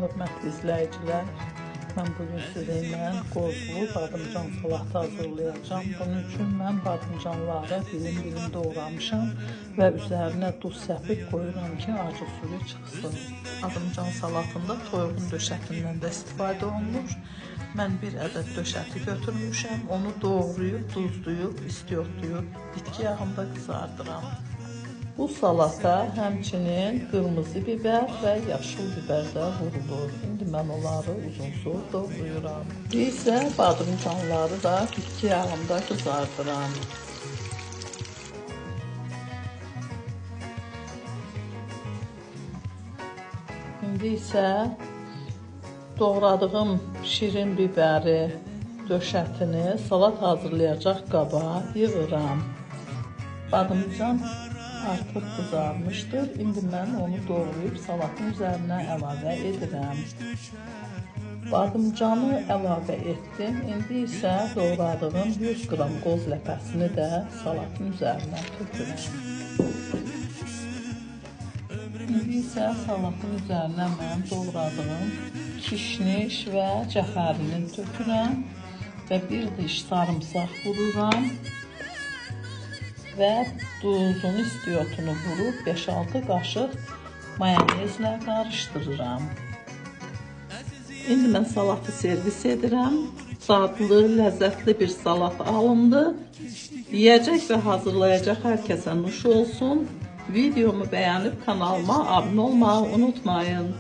Hörmətli izləyicilər, mən bugün sizinlə qozlu badımcan salatı hazırlayacağım. Bunun üçün mən badımcanları dilim-dilim doğramışam və üzərinə duz səpib qoyuram ki, acı suyu çıxsın. Badımcan salatında toyuğun döşətindən də istifadə olunur. Mən bir ədəd döşəti götürmüşəm, onu doğrayıb, duzlayıb, istiyotlayıb, bitki yağında qızardıram. Bu salata həmçinin qırmızı biber və yaşıl biber də vurulur. İndi mən onları uzun-uzun doğrayıram. İsə badımcanları da bitki yağında qızardıram. İndi isə doğradığım şirin biberi, döşətini salat hazırlayacaq qaba yığıram. Badımcan artıq qızarmışdır. İndi mən onu doğrayıb salatın üzərinə əlavə edirəm. Badımcanı əlavə etdim. İndi isə doğradığım 100 qram qoz ləpəsini də salatın üzərinə tökürəm. İndi isə salatın üzərinə mən doğradığım kişniş və cəfərini tökürəm və bir diş sarımsaq vururam. Və duzun istiyotunu vurub 5-6 qaşıq mayonezlə qarışdırıram. İndi mən salatı servis edirəm. Dadlı, ləzzətli bir salat alındı. Yiyəcək və hazırlayacaq hər kəsə nuş olsun. Videomu bəyənib kanalıma abunə olmağı unutmayın.